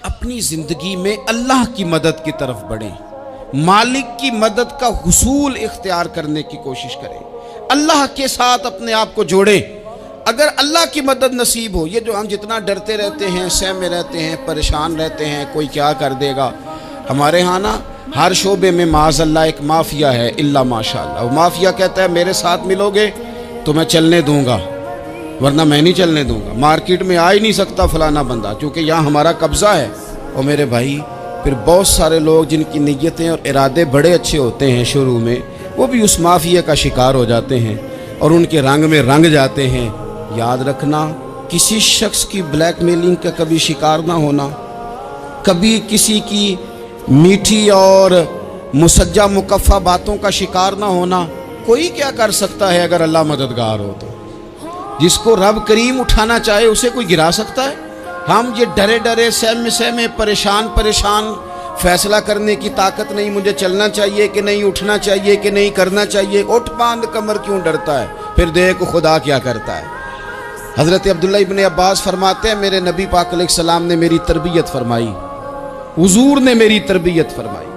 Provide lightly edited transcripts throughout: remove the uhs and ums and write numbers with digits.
اپنی زندگی میں اللہ کی مدد کی طرف بڑھیں، مالک کی مدد کا حصول اختیار کرنے کی کوشش کریں، اللہ کے ساتھ اپنے آپ کو جوڑیں۔ اگر اللہ کی مدد نصیب ہو، یہ جو ہم جتنا ڈرتے رہتے ہیں، سہمے رہتے ہیں، پریشان رہتے ہیں کوئی کیا کر دے گا، ہمارے ہاں نا ہر شعبے میں معاذ اللہ ایک مافیا ہے، الا ماشاءاللہ۔ وہ مافیا کہتا ہے میرے ساتھ ملو گے تو میں چلنے دوں گا، ورنہ میں نہیں چلنے دوں گا، مارکیٹ میں آ ہی نہیں سکتا فلانا بندہ، چونکہ یہاں ہمارا قبضہ ہے۔ اور میرے بھائی پھر بہت سارے لوگ جن کی نیتیں اور ارادے بڑے اچھے ہوتے ہیں شروع میں، وہ بھی اس مافیا کا شکار ہو جاتے ہیں اور ان کے رنگ میں رنگ جاتے ہیں۔ یاد رکھنا، کسی شخص کی بلیک میلنگ کا کبھی شکار نہ ہونا، کبھی کسی کی میٹھی اور مسجع مکفہ باتوں کا شکار نہ ہونا۔ کوئی کیا کر سکتا ہے اگر اللہ مددگار ہو تو؟ جس کو رب کریم اٹھانا چاہے اسے کوئی گرا سکتا ہے؟ ہم یہ ڈرے ڈرے سہمے پریشان فیصلہ کرنے کی طاقت نہیں، مجھے چلنا چاہیے کہ نہیں، اٹھنا چاہیے کہ نہیں، کرنا چاہیے، اٹھ باندھ کمر کیوں ڈرتا ہے؟ پھر دیکھ خدا کیا کرتا ہے۔ حضرت عبداللہ ابن عباس فرماتے ہیں میرے نبی پاک علیہ السلام نے میری تربیت فرمائی، حضور نے میری تربیت فرمائی،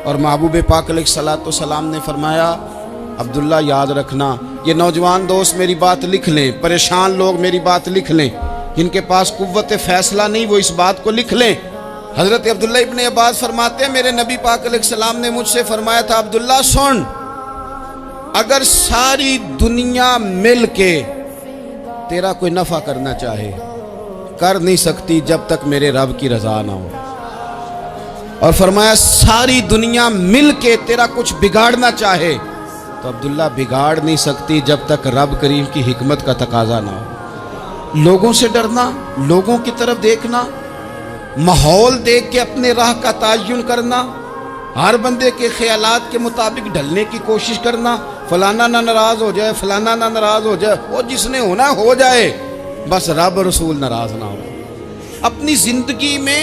اور محبوب پاک علیہ السلام نے فرمایا عبداللہ یاد رکھنا، یہ نوجوان دوست میری بات لکھ لیں، پریشان لوگ میری بات لکھ لیں، جن کے پاس قوت فیصلہ نہیں وہ اس بات کو لکھ لیں۔ حضرت عبداللہ ابن عباس فرماتے ہیں میرے نبی پاک علیہ السلام نے مجھ سے فرمایا تھا عبداللہ سن، اگر ساری دنیا مل کے تیرا کوئی نفع کرنا چاہے کر نہیں سکتی جب تک میرے رب کی رضا نہ ہو، اور فرمایا ساری دنیا مل کے تیرا کچھ بگاڑنا چاہے تو عبداللہ بگاڑ نہیں سکتی جب تک رب کریم کی حکمت کا تقاضا نہ ہو۔ لوگوں سے ڈرنا، لوگوں کی طرف دیکھنا، ماحول دیکھ کے اپنے راہ کا تعین کرنا، ہر بندے کے خیالات کے مطابق ڈھلنے کی کوشش کرنا، فلانا نہ ناراض ہو جائے، فلانا نہ ناراض ہو جائے، وہ جس نے ہونا ہو جائے، بس رب رسول ناراض نہ ہو۔ اپنی زندگی میں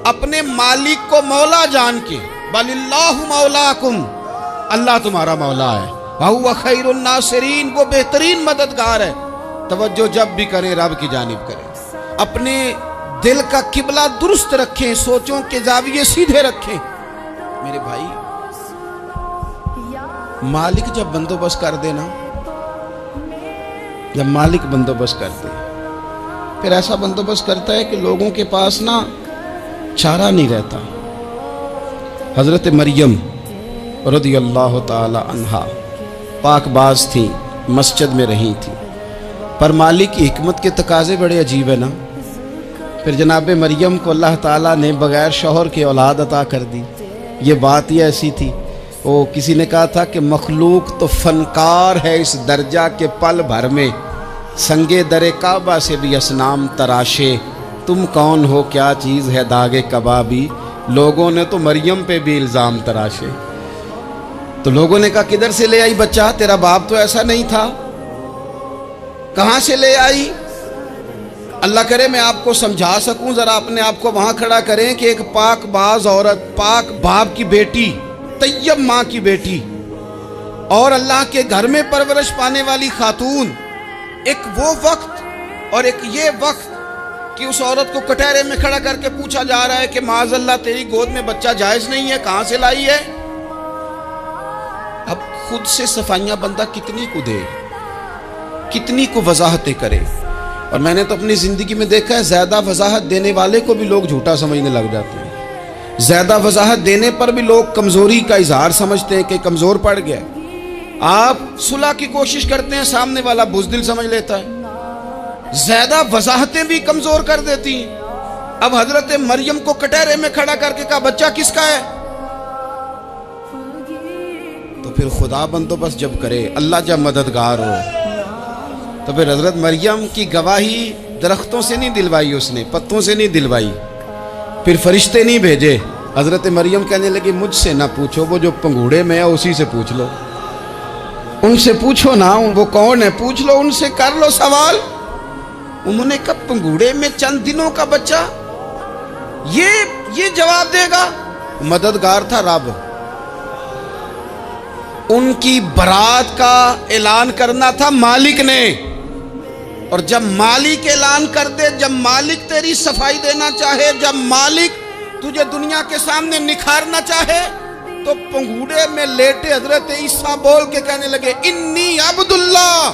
اپنے مالک کو مولا جان کے، بل اللہ مولاکم، اللہ تمہارا مولا ہے، وَهُوَ خَيْرُ النَّاصِرِينَ، وہ بہترین مددگار ہے۔ توجہ جب بھی کریں رب کی جانب کریں، اپنے دل کا قبلہ درست رکھیں، سوچوں کے زاویے سیدھے رکھیں۔ میرے بھائی مالک جب بندوبست کر دے نا، جب مالک بندوبست کر دے پھر ایسا بندوبست کرتا ہے کہ لوگوں کے پاس نا چارہ نہیں رہتا۔ حضرت مریم رضی اللہ تعالی عنہا پاک باز تھیں، مسجد میں رہی تھیں، پر مالک کی حکمت کے تقاضے بڑے عجیب ہیں نا۔ پھر جناب مریم کو اللہ تعالیٰ نے بغیر شوہر کے اولاد عطا کر دی۔ یہ بات ہی ایسی تھی، وہ کسی نے کہا تھا کہ مخلوق تو فنکار ہے اس درجہ کے پل بھر میں سنگے در کعبہ سے بھی اصنام تراشے، تم کون ہو کیا چیز ہے داغ کبابی، لوگوں نے تو مریم پہ بھی الزام تراشے۔ تو لوگوں نے کہا کدھر سے لے آئی بچہ، تیرا باپ تو ایسا نہیں تھا، کہاں سے لے آئی؟ اللہ کرے میں آپ کو سمجھا سکوں، ذرا اپنے آپ کو وہاں کھڑا کریں کہ ایک پاک باز عورت، پاک باپ کی بیٹی، طیب ماں کی بیٹی، اور اللہ کے گھر میں پرورش پانے والی خاتون، ایک وہ وقت اور ایک یہ وقت کہ اس عورت کو کٹہرے میں کھڑا کر کے پوچھا جا رہا ہے کہ معاذ اللہ تیری گود میں بچہ جائز نہیں ہے، کہاں سے لائی ہے؟ اب خود سے صفائیاں بندہ کتنی کو دے، کتنی کو وضاحتیں کرے۔ اور میں نے تو اپنی زندگی میں دیکھا ہے زیادہ وضاحت دینے والے کو بھی لوگ جھوٹا سمجھنے لگ جاتے ہیں، زیادہ وضاحت دینے پر بھی لوگ کمزوری کا اظہار سمجھتے ہیں کہ کمزور پڑ گیا۔ آپ صلح کی کوشش کرتے ہیں، سامنے والا بزدل سمجھ لیتا ہے، زیادہ وضاحتیں بھی کمزور کر دیتی ہیں۔ اب حضرت مریم کو کٹہرے میں کھڑا کر کے کہا بچہ کس کا ہے؟ تو پھر خدا بندوبست جب کرے، اللہ جب مددگار ہو، تو پھر حضرت مریم کی گواہی درختوں سے نہیں دلوائی، اس نے پتوں سے نہیں دلوائی، پھر فرشتے نہیں بھیجے۔ حضرت مریم کہنے لگی مجھ سے نہ پوچھو، وہ جو پنگوڑے میں ہے اسی سے پوچھ لو، ان سے پوچھو نا، وہ کون ہے پوچھ لو، ان سے کر لو سوال۔ انہوں نے کہا پنگوڑے میں چند دنوں کا بچہ، یہ جواب دے گا؟ مددگار تھا رب، ان کی برات کا اعلان کرنا تھا مالک نے، اور جب مالک اعلان کر دے، جب مالک تیری صفائی دینا چاہے، جب مالک تجھے دنیا کے سامنے نکھارنا چاہے، تو پنگوڑے میں لیٹے حضرت عیسیٰ بول کے کہنے لگے انی عبداللہ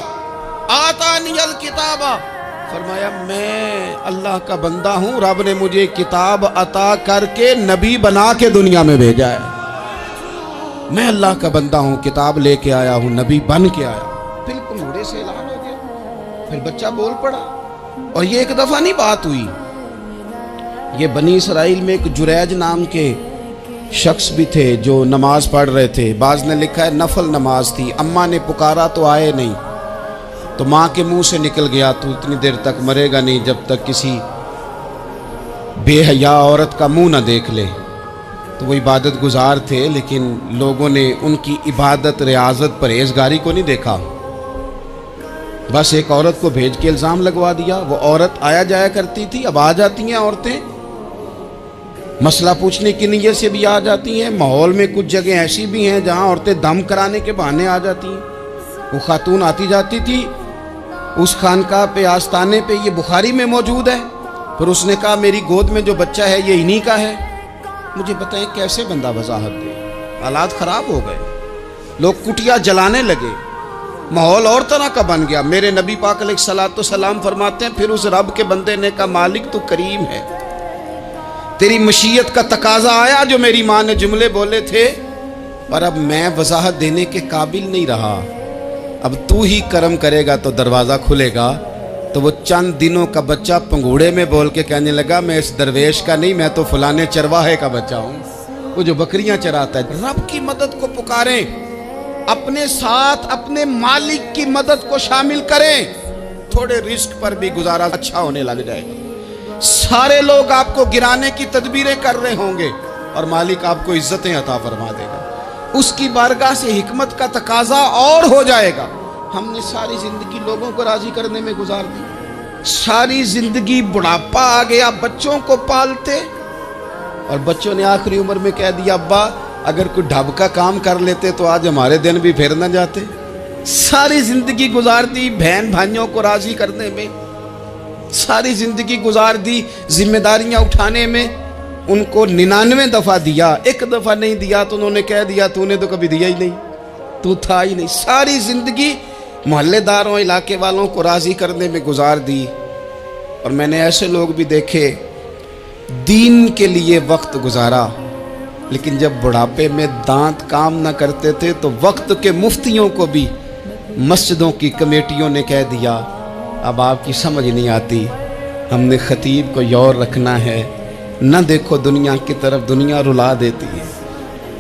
آتانی الکتاب، فرمایا میں اللہ کا بندہ ہوں، رب نے مجھے کتاب عطا کر کے نبی بنا کے دنیا میں بھیجا ہے، میں اللہ کا بندہ ہوں، کتاب لے کے آیا ہوں، نبی بن کے آیا ہوں۔ پھر پنگوڑے سے اعلان ہو گیا، پھر بچہ بول پڑا۔ اور یہ ایک دفعہ نہیں بات ہوئی، یہ بنی اسرائیل میں ایک جریج نام کے شخص بھی تھے جو نماز پڑھ رہے تھے، بعض نے لکھا ہے نفل نماز تھی، اماں نے پکارا تو آئے نہیں، تو ماں کے منہ سے نکل گیا تو اتنی دیر تک مرے گا نہیں جب تک کسی بے حیا عورت کا منہ نہ دیکھ لے۔ تو وہ عبادت گزار تھے، لیکن لوگوں نے ان کی عبادت، ریاضت، پرہیزگاری کو نہیں دیکھا، بس ایک عورت کو بھیج کے الزام لگوا دیا۔ وہ عورت آیا جایا کرتی تھی، اب آ جاتی ہیں عورتیں، مسئلہ پوچھنے کی نیت سے بھی آ جاتی ہیں۔ ماحول میں کچھ جگہ ایسی بھی ہیں جہاں عورتیں دم کرانے کے بہانے آ جاتی ہیں۔ وہ خاتون آتی جاتی تھی اس خانقاہ پہ، آستانے پہ، یہ بخاری میں موجود ہے، پھر اس نے کہا میری گود میں جو بچہ ہے یہ انہی کا ہے۔ مجھے بتائیں کیسے بندہ وضاحت دے؟ حالات خراب ہو گئے، لوگ کٹیا جلانے لگے، ماحول اور طرح کا بن گیا۔ میرے نبی پاک علیہ الصلوۃ والسلام فرماتے ہیں پھر اس رب کے بندے نے کہا مالک تو کریم ہے، تیری مشیت کا تقاضا آیا جو میری ماں نے جملے بولے تھے، پر اب میں وضاحت دینے کے قابل نہیں رہا، اب تو ہی کرم کرے گا تو دروازہ کھلے گا۔ تو وہ چند دنوں کا بچہ پنگوڑے میں بول کے کہنے لگا میں اس درویش کا نہیں، میں تو فلانے چرواہے کا بچہ ہوں، وہ جو بکریاں چراتا ہے۔ رب کی مدد کو پکاریں، اپنے ساتھ اپنے مالک کی مدد کو شامل کریں، تھوڑے رزق پر بھی گزارا اچھا ہونے لگ جائے گا۔ سارے لوگ آپ کو گرانے کی تدبیریں کر رہے ہوں گے اور مالک آپ کو عزتیں عطا فرما دے گا، اس کی بارگاہ سے حکمت کا تقاضا اور ہو جائے گا۔ ہم نے ساری زندگی لوگوں کو راضی کرنے میں گزار دی، ساری زندگی بڑھاپا آ گیا بچوں کو پالتے، اور بچوں نے آخری عمر میں کہہ دیا ابا اگر کوئی ڈھب کا کام کر لیتے تو آج ہمارے دن بھی پھر نہ جاتے۔ ساری زندگی گزار دی بہن بھائیوں کو راضی کرنے میں، ساری زندگی گزار دی ذمہ داریاں اٹھانے میں، ان کو 99 دفعہ دیا، ایک دفعہ نہیں دیا تو انہوں نے کہہ دیا تو نے تو کبھی دیا ہی نہیں، تو تھا ہی نہیں۔ ساری زندگی محلے داروں، علاقے والوں کو راضی کرنے میں گزار دی۔ اور میں نے ایسے لوگ بھی دیکھے دین کے لیے وقت گزارا، لیکن جب بڑھاپے میں دانت کام نہ کرتے تھے تو وقت کے مفتیوں کو بھی مسجدوں کی کمیٹیوں نے کہہ دیا اب آپ کی سمجھ نہیں آتی، ہم نے خطیب کو یور رکھنا ہے، نہ دیکھو دنیا کی طرف، دنیا رلا دیتی ہے،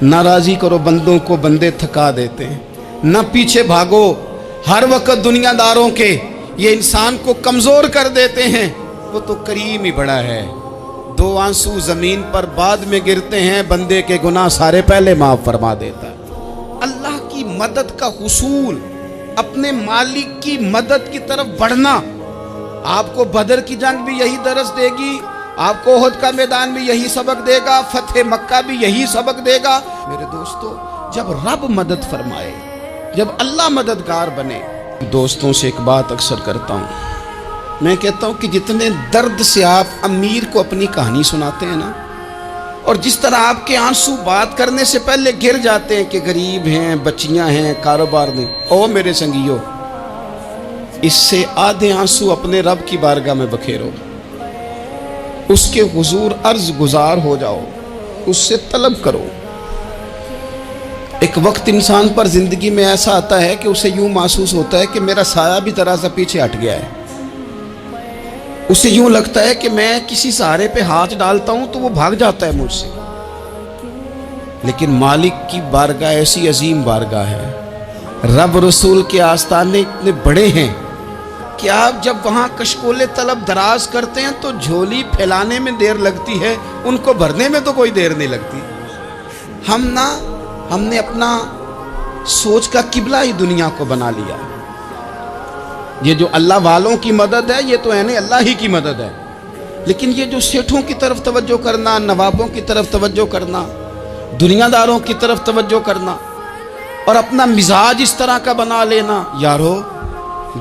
نہ راضی کرو بندوں کو، بندے تھکا دیتے ہیں، نہ پیچھے بھاگو ہر وقت دنیا داروں کے، یہ انسان کو کمزور کر دیتے ہیں۔ وہ تو کریم ہی بڑا ہے، 2 آنسو زمین پر بعد میں گرتے ہیں، بندے کے گناہ سارے پہلے معاف فرما دیتا ہے۔ اللہ کی مدد کا حصول، اپنے مالک کی مدد کی طرف بڑھنا، آپ کو بدر کی جنگ بھی یہی درس دے گی، آپ کو احد کا میدان بھی یہی سبق دے گا، فتح مکہ بھی یہی سبق دے گا۔ میرے دوستو جب رب مدد فرمائے، جب اللہ مددگار بنے، دوستوں سے ایک بات اکثر کرتا ہوں، میں کہتا ہوں کہ جتنے درد سے آپ امیر کو اپنی کہانی سناتے ہیں نا، اور جس طرح آپ کے آنسو بات کرنے سے پہلے گر جاتے ہیں کہ غریب ہیں، بچیاں ہیں، کاروبار نہیں، او میرے سنگیو، اس سے آدھے آنسو اپنے رب کی بارگاہ میں بکھیرو، اس کے حضور عرض گزار ہو جاؤ، اس سے طلب کرو۔ ایک وقت انسان پر زندگی میں ایسا آتا ہے کہ اسے یوں محسوس ہوتا ہے کہ میرا سایہ بھی ذرا سا پیچھے ہٹ گیا ہے، اسے یوں لگتا ہے کہ میں کسی سہارے پہ ہاتھ ڈالتا ہوں تو وہ بھاگ جاتا ہے مجھ سے، لیکن مالک کی بارگاہ ایسی عظیم بارگاہ ہے، رب رسول کے آستانے اتنے بڑے ہیں کہ آپ جب وہاں کشکول طلب دراز کرتے ہیں تو جھولی پھیلانے میں دیر لگتی ہے، ان کو بھرنے میں تو کوئی دیر نہیں لگتی۔ ہم نے اپنا سوچ کا قبلہ ہی دنیا کو بنا لیا۔ یہ جو اللہ والوں کی مدد ہے یہ تو ہے اللہ ہی کی مدد ہے، لیکن یہ جو سیٹھوں کی طرف توجہ کرنا، نوابوں کی طرف توجہ کرنا، دنیا داروں کی طرف توجہ کرنا، اور اپنا مزاج اس طرح کا بنا لینا، یارو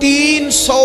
300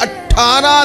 18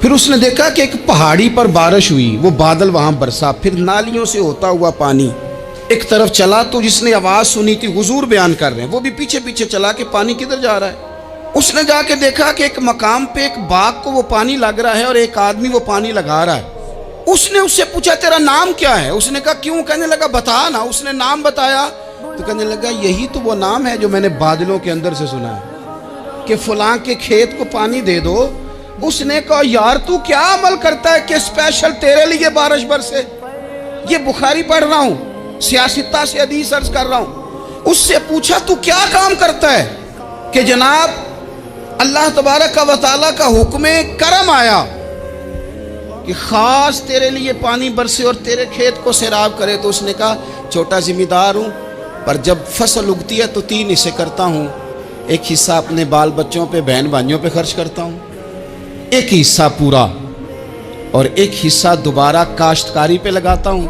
پھر اس نے دیکھا کہ ایک پہاڑی پر بارش ہوئی، وہ بادل وہاں برسا، پھر نالیوں سے ہوتا ہوا پانی ایک طرف چلا۔ تو جس نے آواز سنی تھی، حضور بیان کر رہے ہیں، وہ بھی پیچھے پیچھے چلا کہ پانی کدھر جا رہا ہے۔ اس نے جا کے دیکھا کہ ایک مقام پہ ایک باغ کو وہ پانی لگ رہا ہے اور ایک آدمی وہ پانی لگا رہا ہے۔ اس نے اس سے پوچھا تیرا نام کیا ہے؟ اس نے کہا کیوں؟ کہنے لگا بتا نا۔ اس نے نام بتایا تو کہنے لگا یہی تو وہ نام ہے جو میں نے بادلوں کے اندر سے سنا ہے کہ فلاں کے کھیت کو پانی دے دو۔ اس نے کہا یار تو کیا عمل کرتا ہے کہ اسپیشل تیرے لیے بارش برسے؟ یہ بخاری پڑھ رہا ہوں، سیاستہ سے حدیث عرض کر رہا ہوں۔ اس سے پوچھا تو کیا کام کرتا ہے کہ جناب اللہ تبارک و تعالیٰ کا حکم کرم آیا کہ خاص تیرے لیے پانی برسے اور تیرے کھیت کو سیراب کرے؟ تو اس نے کہا چھوٹا ذمہ دار ہوں، پر جب فصل اگتی ہے تو 3 حصے کرتا ہوں۔ ایک حصہ اپنے بال بچوں پہ، بہن بھائیوں پہ خرچ کرتا ہوں، ایک حصہ پورا، اور ایک حصہ دوبارہ کاشتکاری پہ لگاتا ہوں،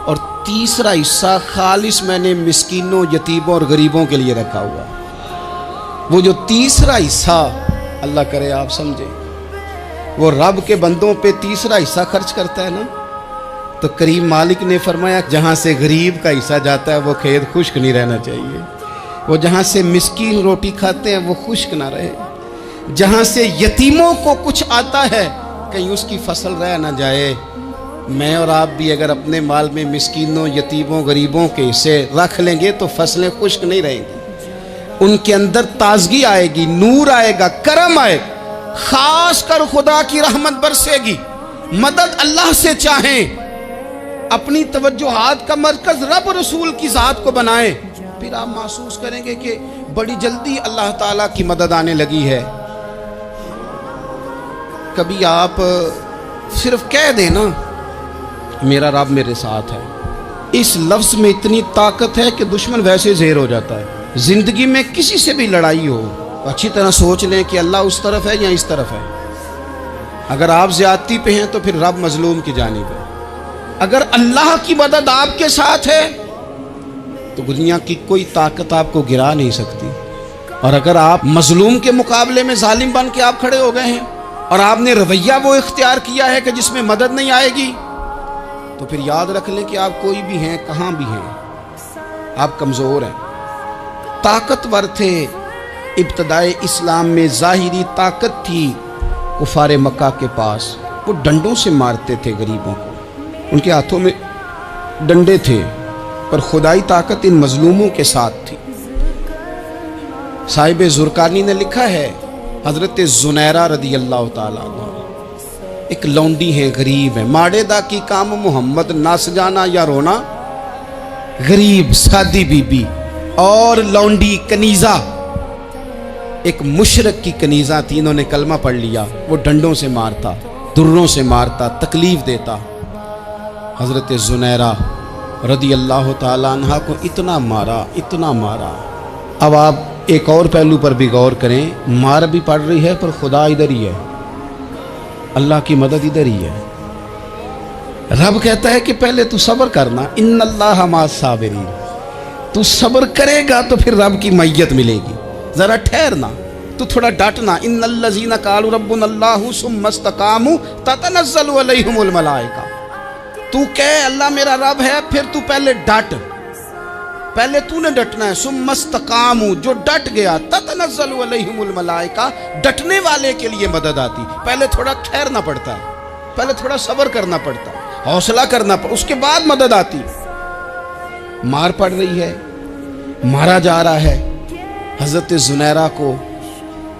اور تیسرا حصہ خالص میں نے مسکینوں، یتیموں اور غریبوں کے لیے رکھا ہوا۔ وہ جو تیسرا حصہ، اللہ کرے آپ سمجھیں، وہ رب کے بندوں پہ تیسرا حصہ خرچ کرتا ہے نا، تو کریم مالک نے فرمایا جہاں سے غریب کا حصہ جاتا ہے وہ کھیت خشک نہیں رہنا چاہیے، وہ جہاں سے مسکین روٹی کھاتے ہیں وہ خشک نہ رہے، جہاں سے یتیموں کو کچھ آتا ہے کہیں اس کی فصل رہ نہ جائے۔ میں اور آپ بھی اگر اپنے مال میں مسکینوں، یتیموں، غریبوں کے حصے رکھ لیں گے تو فصلیں خشک نہیں رہیں گی، ان کے اندر تازگی آئے گی، نور آئے گا، کرم آئے گا، خاص کر خدا کی رحمت برسے گی۔ مدد اللہ سے چاہیں، اپنی توجہات کا مرکز رب رسول کی ذات کو بنائیں، پھر آپ محسوس کریں گے کہ بڑی جلدی اللہ تعالیٰ کی مدد آنے لگی ہے۔ کبھی آپ صرف کہہ دیں نا میرا رب میرے ساتھ ہے، اس لفظ میں اتنی طاقت ہے کہ دشمن ویسے زہر ہو جاتا ہے۔ زندگی میں کسی سے بھی لڑائی ہو، اچھی طرح سوچ لیں کہ اللہ اس طرف ہے یا اس طرف ہے۔ اگر آپ زیادتی پہ ہیں تو پھر رب مظلوم کی جانب ہے۔ اگر اللہ کی مدد آپ کے ساتھ ہے تو دنیا کی کوئی طاقت آپ کو گرا نہیں سکتی، اور اگر آپ مظلوم کے مقابلے میں ظالم بن کے آپ کھڑے ہو گئے ہیں اور آپ نے رویہ وہ اختیار کیا ہے کہ جس میں مدد نہیں آئے گی، تو پھر یاد رکھ لیں کہ آپ کوئی بھی ہیں، کہاں بھی ہیں، آپ کمزور ہیں۔ طاقتور تھے ابتدائے اسلام میں، ظاہری طاقت تھی کفار مکہ کے پاس، وہ ڈنڈوں سے مارتے تھے غریبوں کو، ان کے ہاتھوں میں ڈنڈے تھے، پر خدائی طاقت ان مظلوموں کے ساتھ تھی۔ صاحب زرقانی نے لکھا ہے، حضرت زنیرہ رضی اللہ تعالیٰ عنہ ایک لونڈی ہے، غریب ہے، ماڑے دا کی کام محمد نس جانا یا رونا، غریب سادی بی بی اور لونڈی کنیزہ، ایک مشرک کی کنیزہ تھی، انہوں نے کلمہ پڑھ لیا، وہ ڈنڈوں سے مارتا، دروں سے مارتا، تکلیف دیتا۔ حضرت زنیرہ رضی اللہ تعالیٰ عنہ کو اتنا مارا، اتنا مارا۔ اب آپ ایک اور پہلو پر بھی غور کریں، مار بھی پڑ رہی ہے پر خدا ادھر ہی ہے، اللہ کی مدد ادھر ہی ہے۔ رب کہتا ہے کہ پہلے تو صبر کرنا، ان اللہ مع الصابرین، تو صبر کرے گا تو پھر رب کی معیت ملے گی، ذرا ٹھہرنا، تو تھوڑا ڈٹنا۔ ان الذین قالوا ربنا اللہ ثم استقاموا تتنزل علیہم الملائکہ، تو کہے اللہ میرا رب ہے، پھر تو پہلے ڈٹ، پہلے تو نے ڈٹنا ہے۔ ثم استقاموا، جو ڈٹ گیا، تتنزل علیہم الملائکہ، ڈٹنے والے کے لیے مدد آتی، پہلے تھوڑا ٹھہرنا پڑتا ہے، پہلے تھوڑا صبر کرنا پڑتا ہے، حوصلہ کرنا پڑتا، اس کے بعد مدد آتی۔ مار پڑ رہی ہے، مارا جا رہا ہے حضرت زنیرہ کو،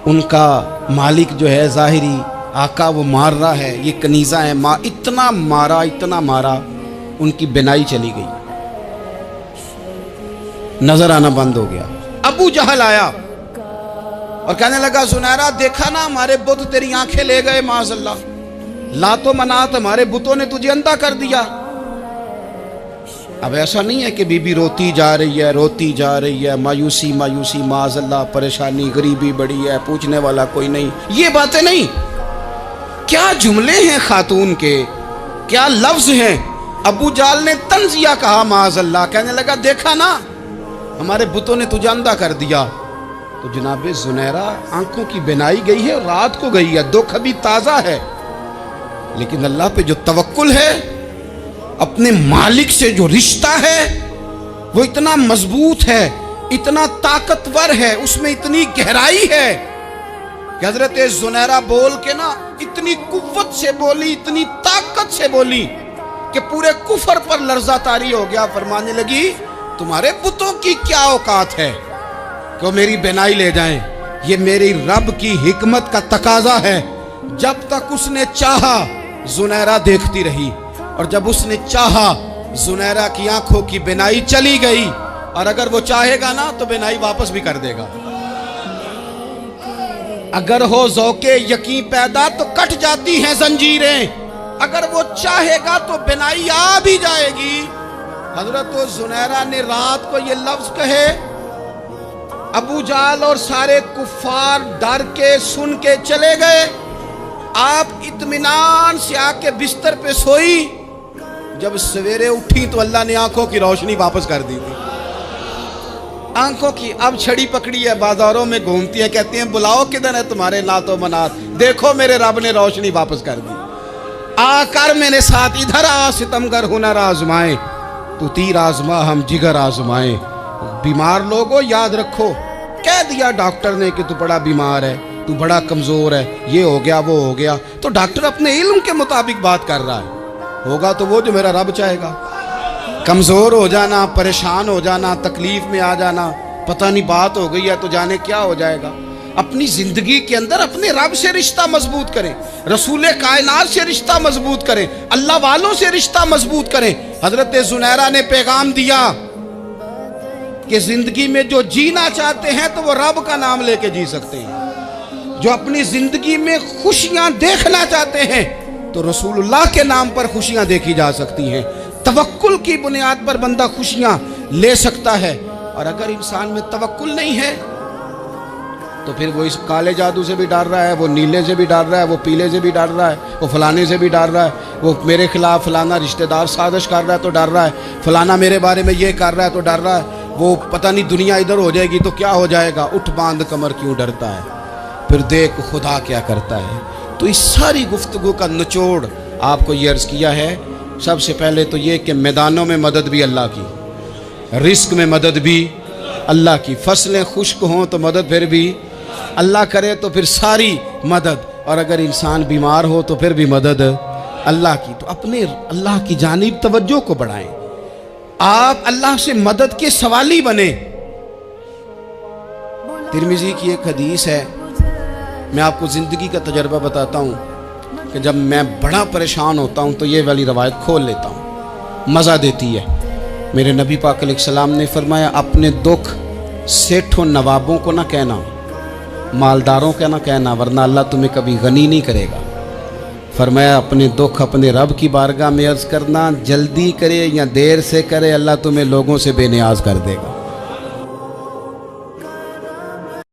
ان کا مالک جو ہے ظاہری آقا وہ مار رہا ہے، یہ کنیزہ ہے، اتنا مارا اتنا مارا، ان کی بینائی چلی گئی، نظر آنا بند ہو گیا۔ ابو جہل آیا اور کہنے لگا زنیرہ دیکھا نا ہمارے بت تیری آنکھیں لے گئے، معاذ اللہ، لات و منات ہمارے بتوں نے تجھے اندھا کر دیا۔ اب ایسا نہیں ہے کہ بی بی روتی جا رہی ہے، روتی جا رہی ہے، مایوسی مایوسی، معاذ اللہ، پریشانی، غریبی بڑی ہے، پوچھنے والا کوئی نہیں، یہ باتیں نہیں۔ کیا جملے ہیں خاتون کے، کیا لفظ ہیں۔ ابو جال نے تنزیہ کہا، معاذ اللہ، کہنے لگا دیکھا نا ہمارے بتوں نے تجھے اندھا کر دیا۔ تو تو جناب زنیرہ آنکھوں کی بینائی گئی ہے، رات کو گئی ہے، دکھ ابھی تازہ ہے، لیکن اللہ پہ جو توکل ہے، اپنے مالک سے جو رشتہ ہے وہ اتنا مضبوط ہے، اتنا طاقتور ہے، اس میں اتنی گہرائی ہے کہ حضرت زنیرہ بول کے نا اتنی قوت سے بولی، اتنی طاقت سے بولی کہ پورے کفر پر لرزہ طاری ہو گیا۔ فرمانے لگی تمہارے بتوں کی کیا اوقات ہے کہ وہ میری بینائی لے جائیں، یہ میری رب کی حکمت کا تقاضا ہے۔ جب تک اس نے چاہا زنیرہ دیکھتی رہی، اور جب اس نے چاہا زنیرہ کی آنکھوں کی بینائی چلی گئی، اور اگر وہ چاہے گا نا تو بینائی واپس بھی کر دے گا۔ اگر ہو ذوق یقین پیدا تو کٹ جاتی ہیں زنجیریں، اگر وہ چاہے گا تو بینائی آ بھی جائے گی۔ حضرت زنیرہ نے رات کو یہ لفظ کہے، ابو جہل اور سارے کفار ڈر کے سن کے چلے گئے، آپ اطمینان سے آ کے بستر پہ سوئی۔ جب سویرے اٹھی تو اللہ نے آنکھوں کی روشنی واپس کر دی تھی۔ آنکھوں کی اب چھڑی پکڑی ہے، بازاروں میں گھومتی ہے، کہتی ہیں بلاؤ کدھر ہے تمہارے نعت و منات، دیکھو میرے رب نے روشنی واپس کر دی۔ آ کر میرے ساتھ ادھر آ، ستمگر ہنر آزمائے، تو تیر آزما ہم جگر آزمائے۔ بیمار لوگوں یاد رکھو، کہہ دیا ڈاکٹر نے کہ تو بڑا بیمار ہے، تو بڑا کمزور ہے، یہ ہو گیا وہ ہو گیا، تو ڈاکٹر اپنے علم کے مطابق بات کر رہا ہے، ہوگا تو وہ جو میرا رب چاہے گا۔ کمزور ہو جانا، پریشان ہو جانا، تکلیف میں آ جانا، پتہ نہیں بات ہو گئی ہے تو جانے کیا ہو جائے گا۔ اپنی زندگی کے اندر اپنے رب سے رشتہ مضبوط کریں، رسول کائنات سے رشتہ مضبوط کریں، اللہ والوں سے رشتہ مضبوط کریں۔ حضرت زنیرہ نے پیغام دیا کہ زندگی میں جو جینا چاہتے ہیں تو وہ رب کا نام لے کے جی سکتے ہیں، جو اپنی زندگی میں خوشیاں دیکھنا چاہتے ہیں تو رسول اللہ کے نام پر خوشیاں دیکھی جا سکتی ہیں۔ توکل کی بنیاد پر بندہ خوشیاں لے سکتا ہے، اور اگر انسان میں توکل نہیں ہے تو پھر وہ اس کالے جادو سے بھی ڈر رہا ہے، وہ نیلے سے بھی ڈر رہا ہے، وہ پیلے سے بھی ڈر رہا ہے، وہ فلانے سے بھی ڈر رہا ہے، وہ میرے خلاف فلانا رشتہ دار سازش کر رہا ہے تو ڈر رہا ہے، فلانا میرے بارے میں یہ کر رہا ہے تو ڈر رہا ہے، وہ پتہ نہیں دنیا ادھر ہو جائے گی تو کیا ہو جائے گا، اٹھ باندھ کمر کیوں ڈرتا ہے، پھر دیکھ خدا کیا کرتا ہے۔ تو اس ساری گفتگو کا نچوڑ آپ کو یہ عرض کیا ہے، سب سے پہلے تو یہ کہ میدانوں میں مدد بھی اللہ کی، رزق میں مدد بھی اللہ کی، فصلیں خشک ہوں تو مدد پھر بھی اللہ کرے، تو پھر ساری مدد، اور اگر انسان بیمار ہو تو پھر بھی مدد اللہ کی۔ تو اپنے اللہ کی جانب توجہ کو بڑھائیں، آپ اللہ سے مدد کے سوالی بنیں۔ ترمذی کی ایک حدیث ہے، میں آپ کو زندگی کا تجربہ بتاتا ہوں کہ جب میں بڑا پریشان ہوتا ہوں تو یہ والی روایت کھول لیتا ہوں، مزہ دیتی ہے۔ میرے نبی پاک علیہ السلام نے فرمایا اپنے دکھ سیٹھوں نوابوں کو نہ کہنا، مالداروں کا نہ کہنا، ورنہ اللہ تمہیں کبھی غنی نہیں کرے گا۔ فرمایا اپنے دکھ اپنے رب کی بارگاہ میں عرض کرنا، جلدی کرے یا دیر سے کرے اللہ تمہیں لوگوں سے بے نیاز کر دے گا۔